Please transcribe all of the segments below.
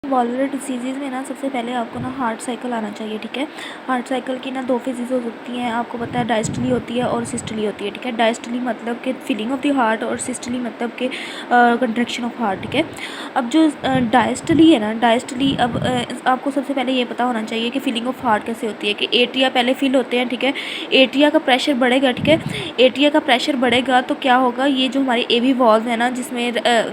वॉल्वुलर disease में ना सबसे पहले आपको ना हार्ट साइकिल आना चाहिए, ठीक है। हार्ट साइकिल की ना दो फेजेस हो सकती हैं, आपको पता है, डायस्टली होती है और सिस्टली होती है, ठीक है। डायस्टली मतलब कि फिलिंग ऑफ द हार्ट और सिस्टली मतलब कि कंट्रैक्शन ऑफ हार्ट, ठीक है। अब जो डायस्टली है ना, डायस्टली अब आपको सबसे पहले ये पता होना चाहिए कि फिलिंग ऑफ हार्ट कैसे होती है, कि एट्रिया पहले फिल होते हैं, ठीक है। एट्रिया का प्रेशर बढ़ेगा, ठीक है। एट्रिया का प्रेशर बढ़ेगा तो क्या होगा, ये जो हमारे एवी वॉल्व है ना, जिसमें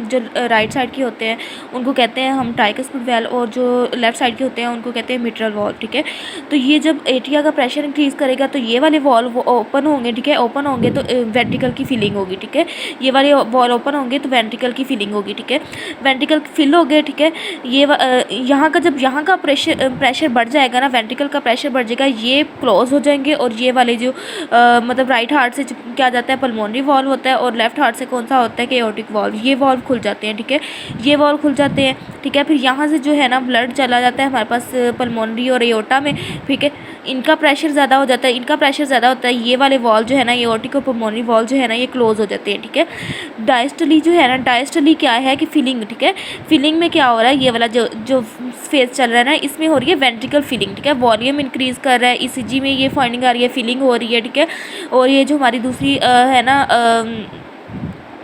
जो राइट साइड के होते हैं उनको कहते हैं हम ट्राइकस्पिड वेल, और जो लेफ्ट साइड के होते हैं उनको कहते हैं मिट्रल वॉल्व, ठीक है। तो ये जब एट्रिया का प्रेशर इंक्रीज़ करेगा तो ये वाले वॉल्व ओपन होंगे, ठीक है। ओपन होंगे तो वेंट्रिकल की फीलिंग होगी, ठीक है। ये वाले वॉल्व ओपन होंगे तो वेंट्रिकल की फीलिंग होगी, ठीक है। वेंट्रिकल फिल हो गए, ठीक है। ये यहाँ का जब यहाँ का प्रेशर बढ़ जाएगा ना, वेंट्रिकल का प्रेशर बढ़ जाएगा, ये क्लोज हो जाएंगे, और ये वाले जो मतलब राइट हार्ट से क्या जाता है पल्मोनरी वॉल्व होता है, और लेफ्ट हार्ट से कौन सा होता है कि एओर्टिक वॉल्व, ये वॉल्व खुल जाते हैं, ठीक है। ये वॉल्व खुल जाते हैं, ठीक है। फिर यहाँ से जो है ना ब्लड चला जाता है हमारे पास पल्मोनरी और एओर्टा में, ठीक है। इनका प्रेशर ज़्यादा हो जाता है, इनका प्रेशर ज़्यादा होता है, ये वाले वॉल्व जो है ना, एओर्टिक और पल्मोनरी वॉल्व जो है ना, ये क्लोज हो जाते हैं, ठीक है। डायस्टली जो है ना, डायस्टली क्या है कि फिलिंग, ठीक है। फिलिंग में क्या हो रहा है, ये वाला जो फेज चल रहा है ना, इसमें हो रही है वेंट्रिकल फिलिंग, ठीक है। वॉल्यूम इंक्रीज़ कर रहा है, ईसीजी में ये फाइंडिंग आ रही है, फिलिंग हो रही है, ठीक है। और ये जो हमारी दूसरी है ना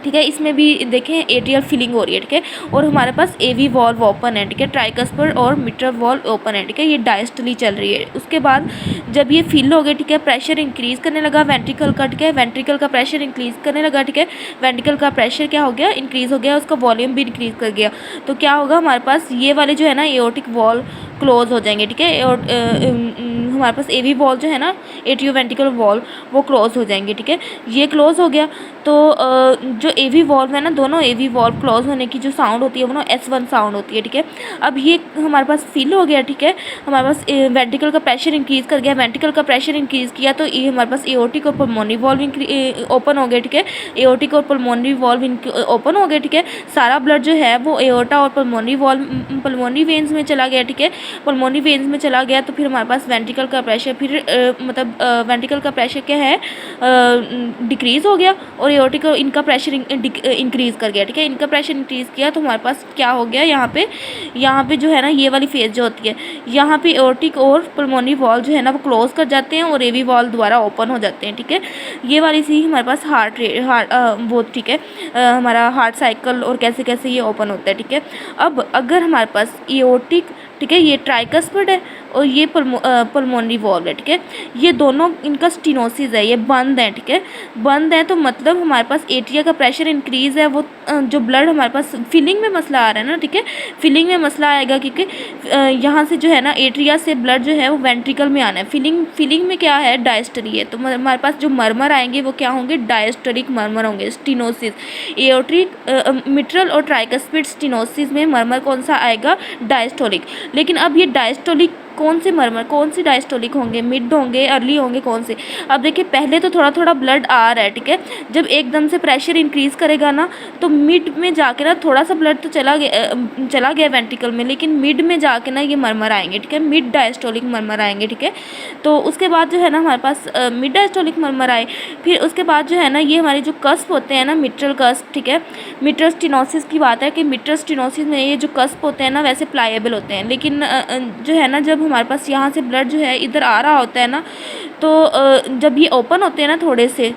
ठीक है, इसमें भी देखें एट्रियल फिलिंग हो रही है, ठीक है। और हमारे पास एवी वॉल्व ओपन है, ठीक है। ट्राइकस्पर और मिट्रल वॉल्व ओपन है, ठीक है। ये डायस्टली चल रही है। उसके बाद जब ये फिल हो गए, ठीक है, प्रेशर इंक्रीज़ करने लगा वेंट्रिकल का, ठीक है। वेंट्रिकल का प्रेशर इंक्रीज़ करने लगा, ठीक है। वेंट्रिकल का प्रेशर क्या हो गया, इंक्रीज़ हो गया, उसका वॉल्यूम भी इंक्रीज़ कर गया। तो क्या होगा हमारे पास, ये वाले जो है ना एओर्टिक वॉल्व क्लोज हो जाएंगे, ठीक है। और हमारे पास एवी वॉल्व जो है ना, एट्रियो वेंट्रिकल वॉल्व, वो क्लोज हो जाएंगे, ठीक है। ये क्लोज हो गया तो जो एवी वॉल्व है ना, दोनों एवी वॉल्व क्लोज होने की जो साउंड होती है वो ना S1 साउंड होती है, ठीक है। अब ये हमारे पास फिल हो गया, ठीक है। हमारे पास वेंट्रिकल का प्रेशर इंक्रीज़ कर गया, वेंट्रिकल का प्रेशर इंक्रीज़ किया तो ये हमारे पास एओर्टिक और पल्मोनरी वॉल्व ओपन हो गए, ठीक है। एओर्टिक और पल्मोनरी वॉल्व ओपन हो गए, ठीक है। सारा ब्लड जो है वो एओर्टा और पल्मोनरी वेन्स में चला गया, ठीक है। पल्मोनरी वेन्स में चला गया तो फिर हमारे पास वेंट्रिकल का प्रेशर फिर वेंट्रिकल का प्रेशर क्या है, डिक्रीज़ हो गया, और एओर्टिक इनका प्रेशर इंक्रीज़ कर गया, ठीक है। इनका प्रेशर इंक्रीज़ किया तो हमारे पास क्या हो गया, यहाँ पे जो है ना ये वाली फेज जो होती है, यहाँ पे एओर्टिक और पल्मोनरी वॉल्व जो है ना वो क्लोज कर जाते हैं और एवी वॉल्व दोबारा ओपन हो जाते हैं, ठीक है। ये वाली सी हमारे पास वो, ठीक है, हमारा हार्ट साइकिल और कैसे कैसे ये ओपन होता है, ठीक है। अब अगर हमारे पास एओर्टिक, ठीक है, ये ट्राइकस्पिड है और ये पल्मोनरी वॉल्व है, ठीक है। ये दोनों इनका स्टेनोसिस है, ये बंद है, ठीक है। बंद है तो मतलब हमारे पास एट्रिया का प्रेशर इंक्रीज़ है, वो जो ब्लड हमारे पास फिलिंग में मसला आ रहा है ना, ठीक है। फिलिंग में मसला आएगा क्योंकि यहाँ से जो है ना एट्रिया से ब्लड जो है वो वेंट्रिकल में आना है। फिलिंग में क्या है, डायस्टरी है, तो हमारे पास जो मरमर आएंगे वो क्या होंगे, डायस्टरिक मरमर होंगे, स्टेनोसिस। एओर्टिक मिट्रल और ट्राइकस्पिड स्टेनोसिस में मरमर कौन सा आएगा, डायस्टोलिक। लेकिन अब ये डायस्टोलिक कौन से मरमर, कौन से डायस्टोलिक होंगे, मिड होंगे, अर्ली होंगे, कौन से। अब देखिए पहले तो थोड़ा थोड़ा ब्लड आ रहा है, ठीक है। जब एकदम से प्रेशर इंक्रीज़ करेगा ना तो मिड में जाके ना थोड़ा सा ब्लड तो चला गया वेंट्रिकल में, लेकिन मिड में जाके ना ये मरमर आएंगे, ठीक है। मिड डायस्टोलिक मरमर आएंगे, ठीक है। तो उसके बाद जो है ना हमारे पास मिड डायस्टोलिक मरमर आए, फिर उसके बाद जो है ना ये हमारे जो कस्प होते हैं ना, मिट्रल कस्प, ठीक है। मिट्रल स्टेनोसिस की बात है कि मिट्रल स्टेनोसिस में ये जो कस्प होते हैं ना वैसे प्लाएबल होते हैं, लेकिन जो है ना जब हमारे पास यहाँ से ब्लड जो है इधर आ रहा होता है ना, तो जब ये ओपन होते हैं ना, थोड़े से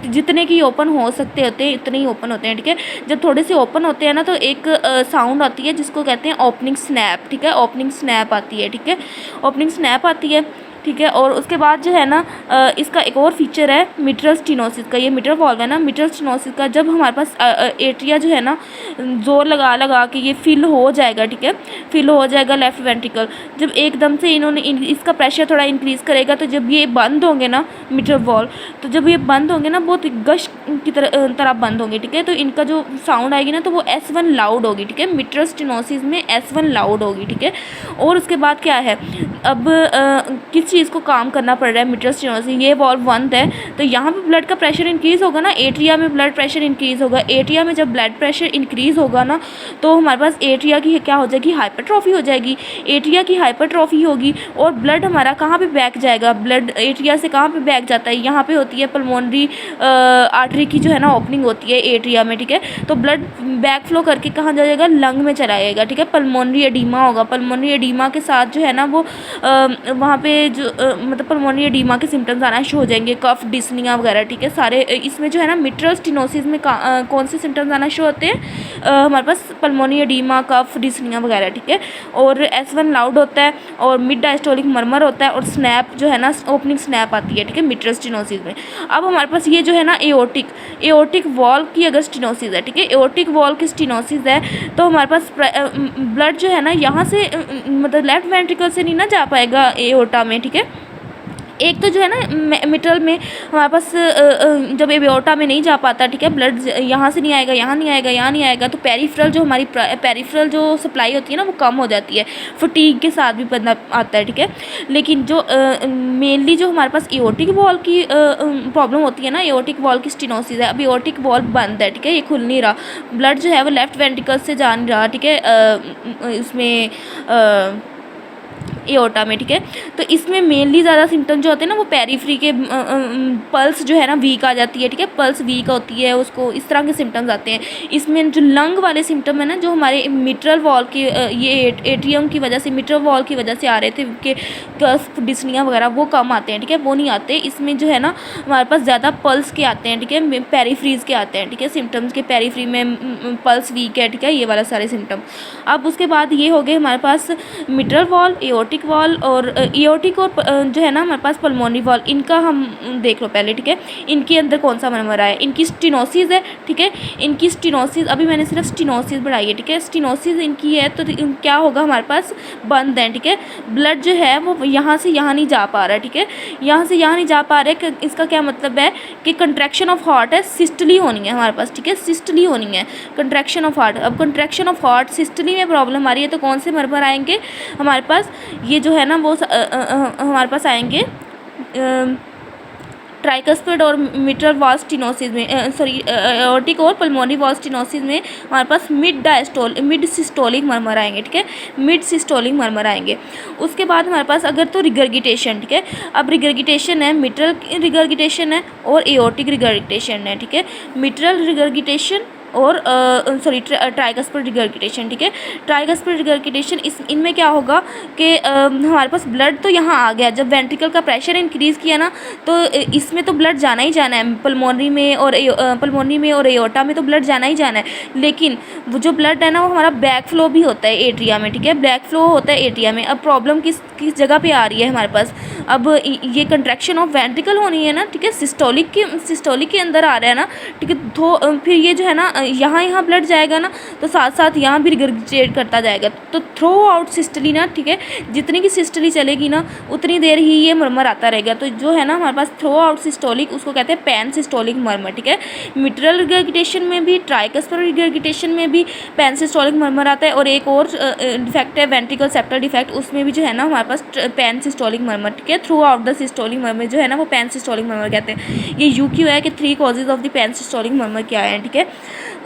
जितने की ओपन हो सकते होते हैं इतने ही ओपन होते हैं, ठीक है। जब थोड़े से ओपन होते हैं ना तो एक साउंड आती है जिसको कहते हैं ओपनिंग स्नैप, ठीक है। ओपनिंग स्नैप आती है, ठीक है। ओपनिंग स्नैप आती है, ठीक है। और उसके बाद जो है ना इसका एक और फीचर है मिट्रल स्टेनोसिस का, ये मिट्रल वॉल्व है ना, मिट्रल स्टेनोसिस का जब हमारे पास एट्रिया जो है ना जोर लगा लगा के ये फिल हो जाएगा, ठीक है। फिल हो जाएगा लेफ्ट वेंट्रिकल, जब एकदम से इन्होंने इसका प्रेशर थोड़ा इंक्रीज़ करेगा तो जब ये बंद होंगे ना मिट्रल वॉल्व, तो जब ये बंद होंगे ना बहुत गश की तरह बंद होंगे, ठीक है। तो इनका जो साउंड आएगी ना तो वो S1 लाउड होगी, ठीक है। मिट्रल स्टेनोसिस में S1 लाउड होगी, ठीक है। और उसके बाद क्या है, अब किस चीज़ को काम करना पड़ रहा है, मिट्रल स्टेनोसिस, ये वॉल्व बंद है तो यहाँ पे ब्लड का प्रेशर इंक्रीज़ होगा ना, एट्रिया में ब्लड प्रेशर इंक्रीज़ होगा। एट्रिया में जब ब्लड प्रेशर इंक्रीज़ होगा ना तो हमारे पास एट्रिया की क्या हो जाएगी, हाइपरट्रॉफी हो जाएगी। एट्रिया की हाइपरट्रॉफी होगी और ब्लड हमारा कहाँ पे बैक जाएगा, ब्लड एट्रिया से कहाँ पे बैक जाता है, यहाँ पे होती है पल्मोनरी आर्टरी की जो है ना ओपनिंग होती है एट्रिया में, ठीक है। तो ब्लड बैक फ्लो करके कहाँ जाएगा, लंग में चला जाएगा, ठीक है। पल्मोनरी एडीमा होगा, पल्मोनरी एडीमा के साथ जो है ना वो वहाँ पे जो मतलब पल्मोनरी एडीमा के सिम्टम्स आना शुरू हो जाएंगे, कफ, डिस्निया वगैरह, ठीक है। सारे इसमें जो है ना मिट्रल स्टेनोसिस में कौन से सिम्टम्स आना शुरू होते हैं, हमारे पास पल्मोनरी एडीमा, कफ, डिस्निया वगैरह, ठीक है। और S1 लाउड होता है और मिड डायस्टोलिक मरमर होता है और स्नैप जो है ना ओपनिंग स्नैप आती है, ठीक है, मिट्रल स्टेनोसिस में। अब हमारे पास ये जो है ना एओर्टिक वॉल्व की अगर स्टेनोसिस है, ठीक है, एओर्टिक वॉल्व की स्टेनोसिस है तो हमारे पास ब्लड जो है ना यहाँ से मतलब लेफ्ट वेंट्रिकल से नहीं ना जा पाएगा एओर्टा में, ठीक है। एक तो जो है ना मिट्रल में हमारे पास जब एओर्टा में नहीं जा पाता, ठीक है, ब्लड यहाँ से नहीं आएगा, यहाँ नहीं आएगा, यहाँ नहीं आएगा, तो पेरिफेरल जो हमारी पेरिफेरल जो सप्लाई होती है ना वो कम हो जाती है, फटीग के साथ भी बंदा आता है, ठीक है। लेकिन जो मेनली जो हमारे पास एओर्टिक वॉल्व की प्रॉब्लम होती है ना, एओर्टिक वॉल्व की स्टेनोसिस है, अब एओर्टिक वॉल्व बंद है, ठीक है, ये खुल नहीं रहा, ब्लड जो है वो लेफ्ट वेंट्रिकल से जा नहीं रहा, ठीक है, इसमें एओर्टा में, ठीक है। तो इसमें मेनली ज़्यादा सिम्टम जो होते हैं ना वो पेरीफ्री के पल्स जो है ना वीक आ जाती है, ठीक है, पल्स वीक होती है उसको, इस तरह के सिम्टम्स आते हैं। इसमें जो लंग वाले सिम्टम है ना जो हमारे मिट्रल वॉल की ये एट्रियम की वजह से, मिट्रल वॉल की वजह से आ रहे थे कि कफ, डिस्निया वगैरह वो कम आते हैं, ठीक है, वो नहीं आते। इसमें जो है ना हमारे पास ज़्यादा पल्स के आते हैं, ठीक है, पेरीफ्रीज के आते हैं, ठीक है, सिम्टम्स के पेरीफ्री में पल्स वीक है, ठीक है, ये वाला सारे सिम्टम। अब उसके बाद ये हो गए हमारे पास मिट्रल वॉल, एओर्टिक वॉल और एओर्टिक और जो है ना हमारे पास पल्मोनरी वॉल, इनका हम देख लो पहले, ठीक है। इनके अंदर कौन सा मरमर है, इनकी स्टेनोसिस है, ठीक है, इनकी स्टेनोसिस अभी मैंने सिर्फ स्टेनोसिस बढ़ाई है, ठीक है, स्टेनोसिस इनकी है तो क्या होगा हमारे पास बंद है, ठीक है, ब्लड जो है वो यहाँ से यहाँ नहीं जा पा रहा है, ठीक है, यहाँ से यहाँ नहीं जा पा रहा है। इसका क्या मतलब है कि कंट्रैक्शन ऑफ हार्ट है, सिस्टली होनी है हमारे पास, ठीक है, सिस्टली होनी है, कंट्रैक्शन ऑफ हार्ट। अब कंट्रैक्शन ऑफ हार्ट सिस्टली में प्रॉब्लम आ रही है तो कौन से मरमर आएंगे हमारे पास, ये जो है ना वो हमारे पास आएंगे ट्राइकस्पिड और मिट्रल वॉल स्टेनोसिस में, सॉरी एओर्टिक और पल्मोनरी वॉल स्टेनोसिस में हमारे पास मिड सिस्टोलिक मरमर आएंगे, ठीक है, मिड सिस्टोलिक मरमर आएंगे। उसके बाद हमारे पास अगर तो रिगर्गिटेशन, ठीक है, अब रिगर्गिटेशन है, मिट्रल रिगर्गिटेशन है और एओर्टिक रिगर्गिटेशन है, ठीक है, मिट्रल रिगर्गिटेशन और सॉरी ट्राइकस्पिड रिगर्गिटेशन, ठीक है, ट्राइकस्पिड रिगर्गिटेशन इनमें क्या होगा कि हमारे पास ब्लड तो यहाँ आ गया, जब वेंट्रिकल का प्रेशर इंक्रीज़ किया ना तो इसमें तो ब्लड जाना ही जाना है, पल्मोनरी में और एओर्टा में तो ब्लड जाना ही जाना है, लेकिन वो जो ब्लड है ना वो हमारा बैक फ्लो भी होता है एट्रिया में, ठीक है, बैक फ्लो होता है एट्रिया में। अब प्रॉब्लम किस जगह पे आ रही है हमारे पास, अब ये कंट्रैक्शन ऑफ वेंट्रिकल होनी है ना, ठीक है, सिस्टोलिक के अंदर आ रहा है ना, ठीक है, तो फिर ये जो है ना यहाँ ब्लड जाएगा ना तो साथ साथ यहाँ भी रिगर्जिटेट करता जाएगा, तो थ्रो आउट सिस्टली ना, ठीक है, जितनी की सिस्टली चलेगी ना उतनी देर ही ये मरमर आता रहेगा। तो जो है ना हमारे पास थ्रो आउट सिस्टोलिक, उसको कहते हैं पैन सिस्टोलिक मरमर, ठीक है, मिट्रल रिगर्गिटेशन में भी, ट्राइकस्पिड रिगर्गिटेशन में भी पैन सिस्टोलिक मरमर आता है। और एक और डिफेक्ट है वेंट्रिकल सेप्टल डिफेक्ट, उसमें भी जो है ना हमारे पास पैन सिस्टोलिक मरमर, ठीक है, थ्रू आउट द सिस्टोलिक मरमर जो है ना वो पैन सिस्टोलिक मरमर कहते हैं। ये UQ है कि 3 causes of the pansystolic murmur क्या है, ठीक है।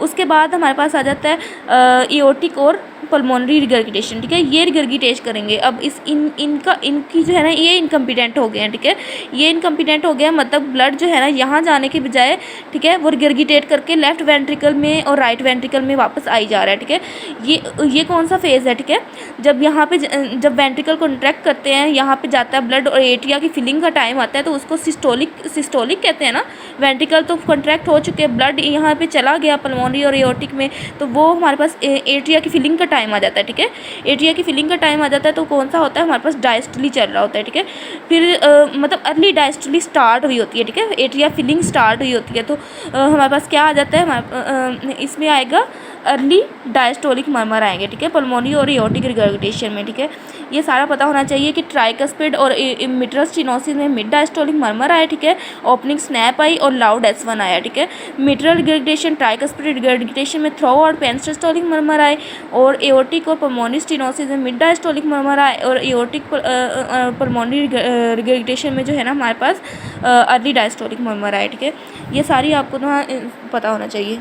उसके बाद हमारे पास आ जाता है एओर्टिक और पल्मोनरी रिगर्गिटेशन, ठीक है, ये रिगर्गिटेट करेंगे। अब इनकी जो है ना ये इनकम्पिटेंट हो गए हैं, ठीक है, ये इनकम्पिटेंट हो गया, मतलब ब्लड जो है ना यहाँ जाने के बजाय, ठीक है, वो रिगर्गिटेट करके लेफ्ट वेंट्रिकल में और राइट वेंट्रिकल में वापस आई जा रहा है, ठीक है। ये कौन सा फेज़ है, ठीक है, जब यहाँ पे जब वेंट्रिकल कॉन्ट्रैक्ट करते हैं, यहाँ पे जाता है ब्लड और एट्रिया की फिलिंग का टाइम आता है तो उसको सिस्टोलिक कहते हैं ना। वेंट्रिकल तो कॉन्ट्रैक्ट हो चुके हैं, ब्लड यहाँ पे चला गया पल्मोनरी और एओर्टिक में, तो वो हमारे पास एट्रिया की फिलिंग का टाइम आ जाता है, ठीक है, एट्रिया की फिलिंग का टाइम आ जाता है तो कौन सा होता है हमारे पास डायस्टली चल रहा होता है, ठीक है। फिर मतलब अर्ली डायस्टली स्टार्ट हुई होती है, ठीक है, एट्रिया फिलिंग स्टार्ट हुई होती है तो हमारे पास क्या आ जाता है, इसमें आएगा अर्ली डायस्टोलिक मरमर आएंगे, ठीक है, पल्मोनरी और एओर्टिक रिगर्गिटेशन में, ठीक है। ये सारा पता होना चाहिए कि ट्राइकस्पिड और मिट्रल स्टेनोसिस में मिड डायस्टोलिक मरमर आया, ठीक है, ओपनिंग स्नैप आई और लाउड S1 आया, ठीक है। मिट्रल रिगर्गिटेशन, ट्राइकस्पिड रिगर्गिटेशन में थ्रो और पैन सिस्टोलिक मरमर आए और एओर्टिक और पल्मोनरी स्टेनोसिस में मिड डायस्टोलिक मरमर आए और एओर्टिक पल्मोनरी रिगर्गिटेशन में जो है ना हमारे पास अर्ली डायस्टोलिक मरमर आए, ठीक है। ये सारी आपको ना पता होना चाहिए।